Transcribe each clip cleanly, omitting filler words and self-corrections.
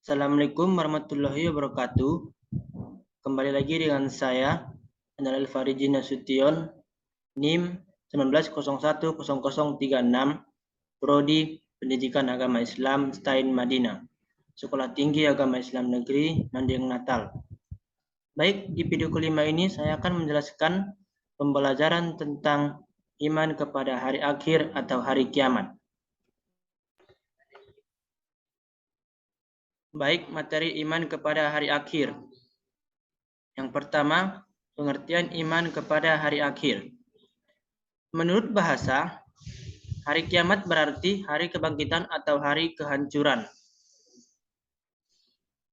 Assalamualaikum warahmatullahi wabarakatuh. Kembali lagi dengan saya, Anwar Fariji Nasution, NIM 19010036, Prodi Pendidikan Agama Islam Stain Madinah, Sekolah Tinggi Agama Islam Negeri Manding Natal. Baik, di video kelima ini saya akan menjelaskan pembelajaran tentang iman kepada hari akhir atau hari kiamat. Baik, materi iman kepada hari akhir. Yang pertama, pengertian iman kepada hari akhir. Menurut bahasa, hari kiamat berarti hari kebangkitan atau hari kehancuran.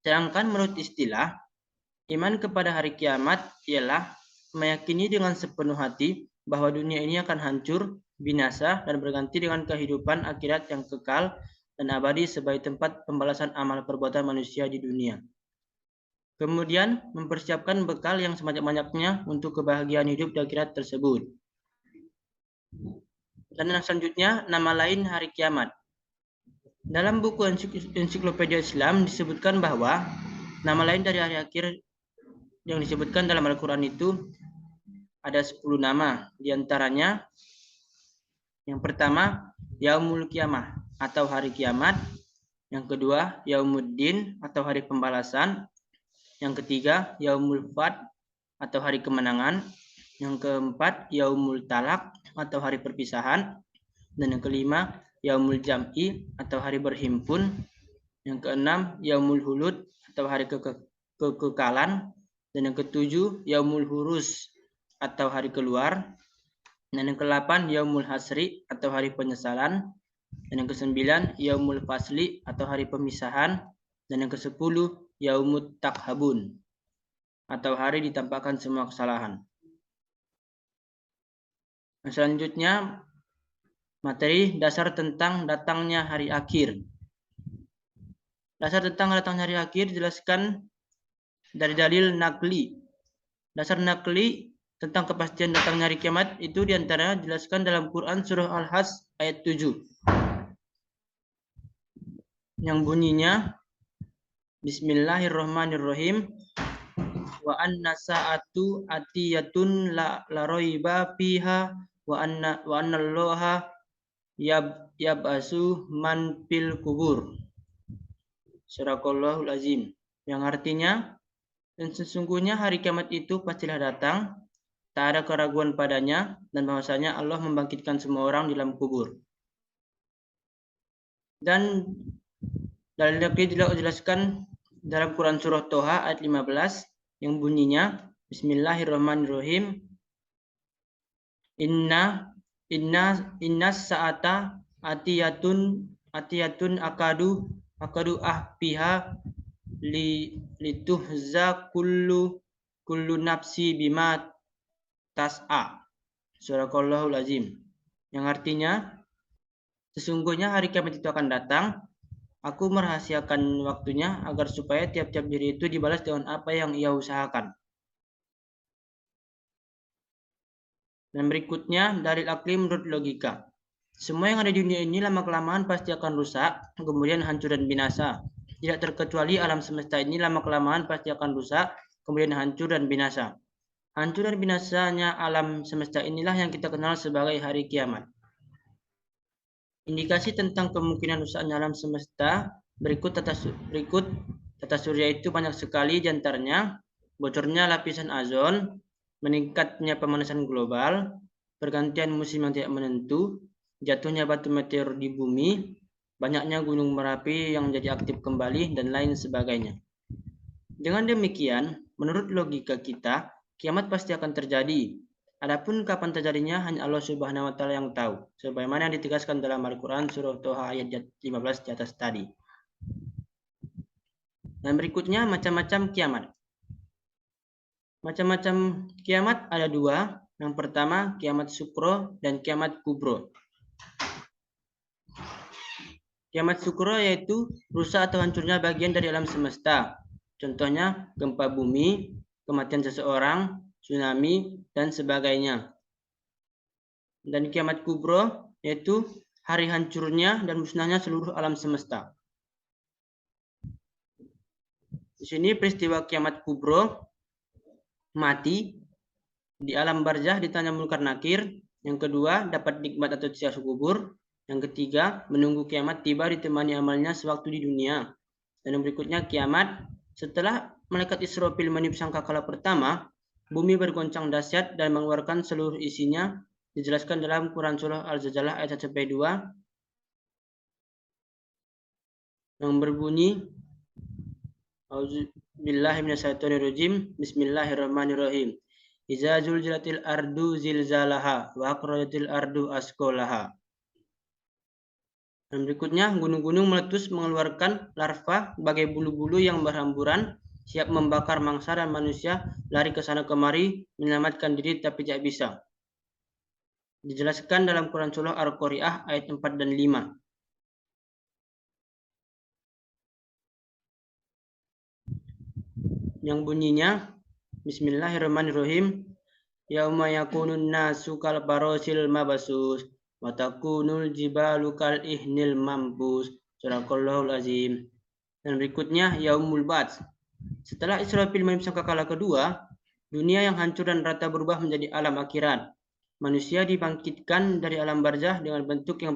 Sedangkan menurut istilah, iman kepada hari kiamat ialah meyakini dengan sepenuh hati bahwa dunia ini akan hancur, binasa, dan berganti dengan kehidupan akhirat yang kekal dan abadi sebagai tempat pembalasan amal perbuatan manusia di dunia. Kemudian, mempersiapkan bekal yang sebanyak-banyaknya untuk kebahagiaan hidup di akhirat tersebut. Dan yang selanjutnya, nama lain hari kiamat. Dalam buku Ensiklopedia Islam disebutkan bahwa nama lain dari hari akhir yang disebutkan dalam Al-Quran itu ada 10 nama. Di antaranya, yang pertama, Yaumul Kiamah atau hari kiamat. Yang kedua, Yaumuddin atau hari pembalasan. Yang ketiga, Yaumul Fat atau hari kemenangan. Yang keempat, Yaumul Talak atau hari perpisahan. Dan yang kelima, Yaumul Jam'i atau hari berhimpun. Yang keenam, Yaumul Hulud atau hari kekekalan. Dan yang ketujuh, Yaumul Hurus atau hari keluar. Dan yang ke-8, Yaumul Hasri atau hari penyesalan. Dan yang ke-9, Yaumul Fasli atau hari pemisahan. Dan yang ke-10, Yaumut Takhabun atau hari ditampakkan semua kesalahan. Nah, selanjutnya, materi dasar tentang datangnya hari akhir. Dasar tentang datangnya hari akhir dijelaskan dari dalil nakli. Dasar nakli tentang kepastian datangnya hari kiamat itu diantaranya dijelaskan dalam Quran surah Al-Has ayat 7. Yang bunyinya, Bismillahirrahmanirrahim. Wa anna sa'atu atiyatun la raiba fiha wa annallaha yab'asu man fil kubur. Surahul Azim. Yang artinya, dan sesungguhnya hari kiamat itu pastilah datang, tak ada keraguan padanya, dan bahwasanya Allah membangkitkan semua orang di dalam kubur. Dan dalil lagi dijelaskan dalam Quran surah Toha ayat 15 yang bunyinya, Bismillahirrahmanirrahim. Inna sa'ata atiyatun akadu ahpiha lituhza kullu nafsi bima tas'a. Surahul Azim. Yang artinya, sesungguhnya hari kiamat itu akan datang. Aku merahasiakan waktunya agar supaya tiap-tiap diri itu dibalas dengan apa yang ia usahakan. Dan berikutnya, dalil akli menurut logika. Semua yang ada di dunia ini lama-kelamaan pasti akan rusak, kemudian hancur dan binasa. Tidak terkecuali alam semesta ini lama-kelamaan pasti akan rusak, kemudian hancur dan binasa. Hancur dan binasanya alam semesta inilah yang kita kenal sebagai hari kiamat. Indikasi tentang kemungkinan rusaknya alam semesta berikut tata surya itu banyak sekali, diantaranya bocornya lapisan ozon, meningkatnya pemanasan global, pergantian musim yang tidak menentu, jatuhnya batu meteor di bumi, banyaknya gunung Merapi yang menjadi aktif kembali, dan lain sebagainya. Dengan demikian, menurut logika kita, kiamat pasti akan terjadi. Adapun kapan terjadinya hanya Allah Subhanahu wa taala yang tahu, sebagaimana yang ditegaskan dalam Al-Qur'an surah Toha ayat 15 di atas tadi. Dan berikutnya macam-macam kiamat. Macam-macam kiamat ada dua. Yang pertama kiamat sukro dan kiamat kubro. Kiamat sukro yaitu rusak atau hancurnya bagian dari alam semesta. Contohnya gempa bumi, kematian seseorang, tsunami, dan sebagainya. Dan kiamat kubro yaitu hari hancurnya dan musnahnya seluruh alam semesta. Di sini peristiwa kiamat kubro, mati, di alam barzah ditanya munkar nakir. Yang kedua, dapat nikmat atau siksa kubur. Yang ketiga, menunggu kiamat tiba ditemani amalnya sewaktu di dunia. Dan yang berikutnya kiamat. Setelah malaikat Israfil meniup sangkakala pertama, bumi bergoncang dahsyat dan mengeluarkan seluruh isinya. Dijelaskan dalam Quran Surah Al-Zalzalah ayat 1-2 yang berbunyi Auzubillahi minasyaitonirrajim. Bismillahirrahmanirrahim. Iza zulzilatil ardu zilzalaha wa akhrajatil ardu asqalaha. Dan berikutnya, gunung-gunung meletus mengeluarkan larva bagai bulu-bulu yang berhamburan, siap membakar mangsa dan manusia lari ke sana kemari, menyelamatkan diri tapi tidak bisa. Dijelaskan dalam Quran Surah Al-Qari'ah ayat 4 dan 5. Yang bunyinya, Bismillahirrahmanirrahim. Yauma yakunun nasu kal barosil mabasus wa takunul jibalu kal ihnil mambus. Surahul azim. Dan berikutnya yaumul bats. Setelah Israfil meniup sangkakala kedua, dunia yang hancur dan rata berubah menjadi alam akhirat. Manusia dibangkitkan dari alam barzah dengan bentuk yang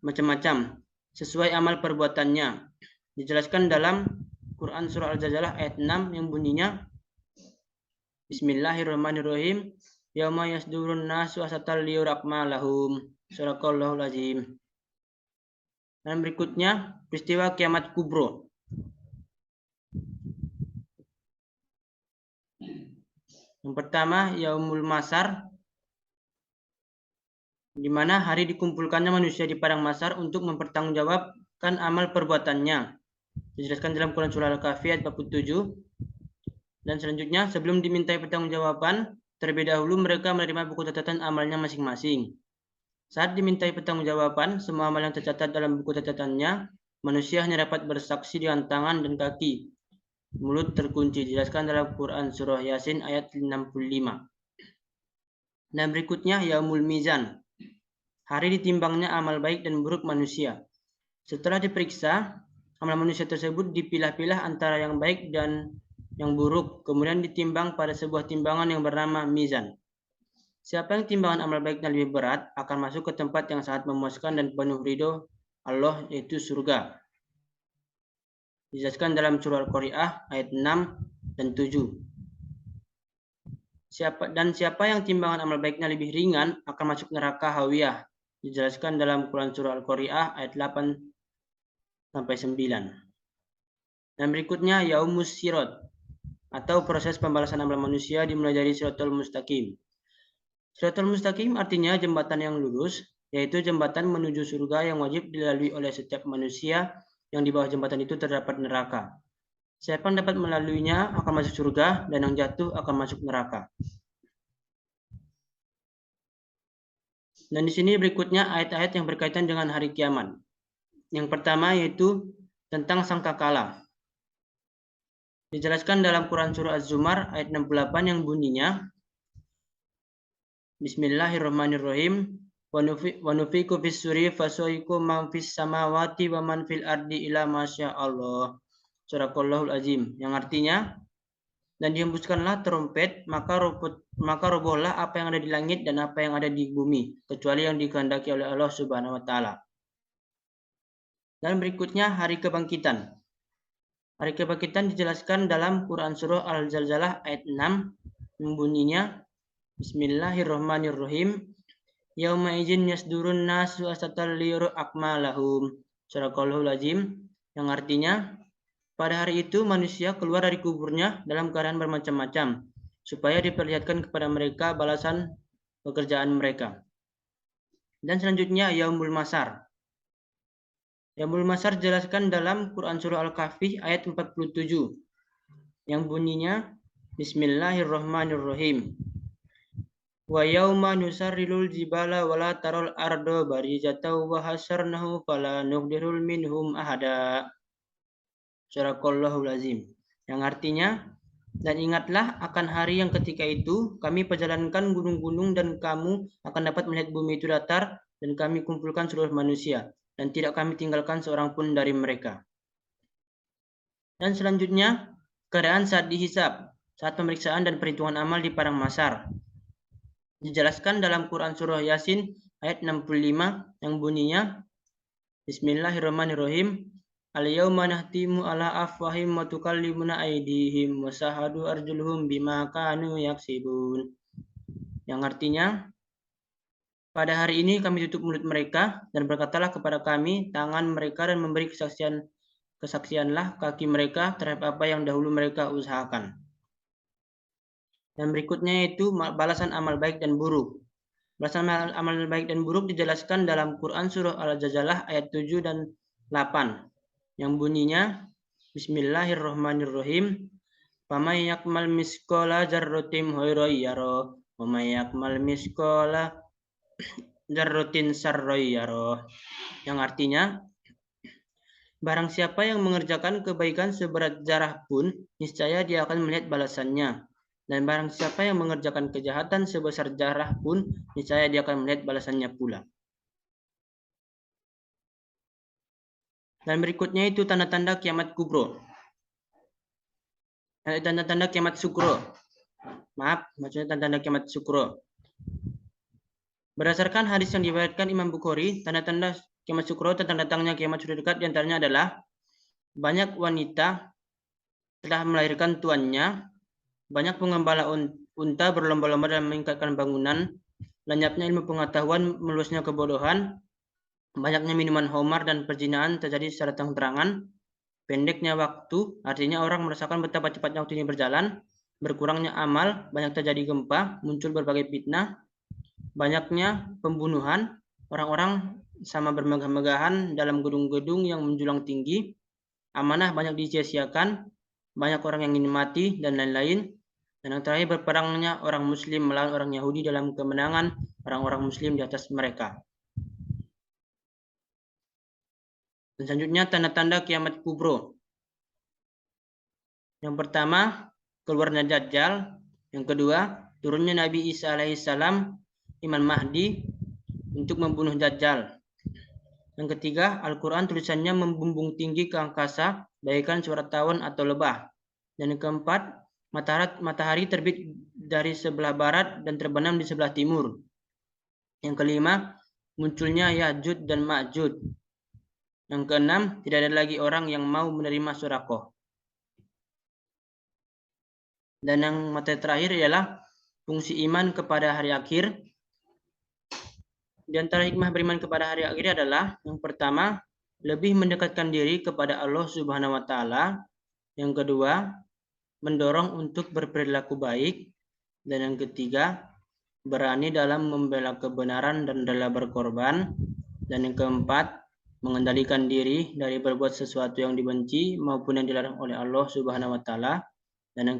macam-macam sesuai amal perbuatannya. Dijelaskan dalam Quran Surah Al-Zalzalah ayat 6 yang bunyinya Bismillahirrahmanirrahim. Yauma yasdurun nasu asatal liyurakmalahum. Surahul azim. Dan berikutnya peristiwa kiamat kubro. Yang pertama Yaumul Masar, di mana hari dikumpulkannya manusia di padang mahsyar untuk mempertanggungjawabkan amal perbuatannya. Dijelaskan dalam Quran Surah Al-Kahfi ayat 47. Dan selanjutnya, sebelum dimintai pertanggungjawaban, terlebih dahulu mereka menerima buku catatan amalnya masing-masing. Saat dimintai pertanggungjawaban, semua amal yang tercatat dalam buku catatannya, manusia hanya dapat bersaksi dengan tangan dan kaki. Mulut terkunci. Dijelaskan dalam Quran Surah Yasin ayat 65. Dan berikutnya, Yaumul Mizan. Hari ditimbangnya amal baik dan buruk manusia. Setelah diperiksa, amal manusia tersebut dipilah-pilah antara yang baik dan yang buruk, kemudian ditimbang pada sebuah timbangan yang bernama mizan. Siapa yang timbangan amal baiknya lebih berat akan masuk ke tempat yang sangat memuaskan dan penuh ridho Allah, yaitu surga. Dijelaskan dalam surah Al-Qari'ah ayat 6 dan 7. Siapa yang timbangan amal baiknya lebih ringan akan masuk neraka hawiyah. Dijelaskan dalam Quran Surah Al-Qari'ah ayat 8-9. Dan berikutnya Yaumus Sirat, atau proses pembalasan amal manusia dimulai dari Siratul Mustaqim. Siratul Mustaqim artinya jembatan yang lurus, yaitu jembatan menuju surga yang wajib dilalui oleh setiap manusia, yang di bawah jembatan itu terdapat neraka. Siapa yang dapat melaluinya akan masuk surga, dan yang jatuh akan masuk neraka. Dan di sini berikutnya ayat-ayat yang berkaitan dengan hari kiamat. Yang pertama yaitu tentang sangkakala. Dijelaskan dalam Quran Surah Az-Zumar ayat 68 yang bunyinya Bismillahirrahmanirrahim. Wa nufiku fis suri fasoiku man fis samawati wa man fil ardi ila masya Allah. Surahul azim. Yang artinya, dan dihembuskanlah trompet, maka robohlah apa yang ada di langit dan apa yang ada di bumi, kecuali yang dikehendaki oleh Allah Subhanahu wa taala. Dan berikutnya hari kebangkitan. Hari kebangkitan dijelaskan dalam Quran Surah Al-Zalzalah ayat 6 yang bunyinya Bismillahirrahmanirrahim. Yauma idzin yasdurun nasu asatal liyurakmalahum. Surahul azim. Yang artinya, pada hari itu manusia keluar dari kuburnya dalam keadaan bermacam-macam, supaya diperlihatkan kepada mereka balasan pekerjaan mereka. Dan selanjutnya Yaumul Masar. Yaumul Masar dijelaskan dalam Quran Surah Al-Kahfi ayat 47 yang bunyinya Bismillahirrahmanirrahim. Wa yauma nusarrilul jibala wala tarol ardo barizatau wa hasyarnahu fala nuqdirul minhum ahada. Surahul azim. Yang artinya, dan ingatlah akan hari yang ketika itu kami perjalankan gunung-gunung dan kamu akan dapat melihat bumi itu datar, dan kami kumpulkan seluruh manusia dan tidak kami tinggalkan seorang pun dari mereka. Dan selanjutnya, keadaan saat dihisab, saat pemeriksaan dan perhitungan amal di padang mahsyar. Dijelaskan dalam Quran Surah Yasin ayat 65 yang bunyinya, Bismillahirrahmanirrahim. Al-yawma nahtimu ala afwahim wa tukallimuna aydihim wa sahadu arjuluhum bima kanu yaksibun. Yang artinya, pada hari ini kami tutup mulut mereka dan berkatalah kepada kami tangan mereka dan memberi kesaksianlah kaki mereka terhadap apa yang dahulu mereka usahakan. Dan berikutnya itu balasan amal baik dan buruk. Balasan amal baik dan buruk dijelaskan dalam Quran Surah Al-Jazalah ayat 7 dan 8 yang bunyinya, Bismillahirrahmanirrahim. Faman yakmal miskola jarrotin khairan yarah wa may yakmal miskola jarrotin sarran yarah. Yang artinya, barang siapa yang mengerjakan kebaikan seberat zarah pun, niscaya dia akan melihat balasannya. Dan barang siapa yang mengerjakan kejahatan sebesar zarah pun, niscaya dia akan melihat balasannya pula. Dan berikutnya itu tanda-tanda kiamat kubro. Tanda-tanda kiamat sukro. Maaf, maksudnya tanda-tanda kiamat sukro. Berdasarkan hadis yang diriwayatkan Imam Bukhari, tanda-tanda kiamat sukro, tanda datangnya kiamat sudah dekat, diantaranya adalah banyak wanita telah melahirkan tuannya, banyak pengembala unta berlomba-lomba dalam meningkatkan bangunan, lenyapnya ilmu pengetahuan, meluasnya kebodohan, banyaknya minuman khamar dan perzinahan terjadi secara terang-terangan, pendeknya waktu, artinya orang merasakan betapa cepatnya waktu ini berjalan, berkurangnya amal, banyak terjadi gempa, muncul berbagai fitnah, banyaknya pembunuhan, orang-orang sama bermegah-megahan dalam gedung-gedung yang menjulang tinggi, amanah banyak disia-siakan, banyak orang yang ingin mati, dan lain-lain. Dan yang terakhir, berperangnya orang Muslim melawan orang Yahudi dalam kemenangan orang-orang Muslim di atas mereka. Dan selanjutnya tanda-tanda kiamat kubro. Yang pertama, keluarnya Dajjal. Yang kedua, turunnya Nabi Isa alaihissalam, Imam Mahdi, untuk membunuh Dajjal. Yang ketiga, Al-Quran tulisannya membumbung tinggi ke angkasa, bagaikan suara tawon atau lebah. Dan yang keempat, matahari terbit dari sebelah barat dan terbenam di sebelah timur. Yang kelima, munculnya Ya'juj dan Ma'juj. Yang keenam, tidak ada lagi orang yang mau menerima sedekah. Dan yang materi terakhir ialah fungsi iman kepada hari akhir. Di antara hikmah beriman kepada hari akhir adalah yang pertama, lebih mendekatkan diri kepada Allah Subhanahu wa taala. Yang kedua, mendorong untuk berperilaku baik. Dan yang ketiga, berani dalam membela kebenaran dan rela berkorban. Dan yang keempat, mengendalikan diri dari berbuat sesuatu yang dibenci maupun yang dilarang oleh Allah Subhanahu wa taala. Dan yang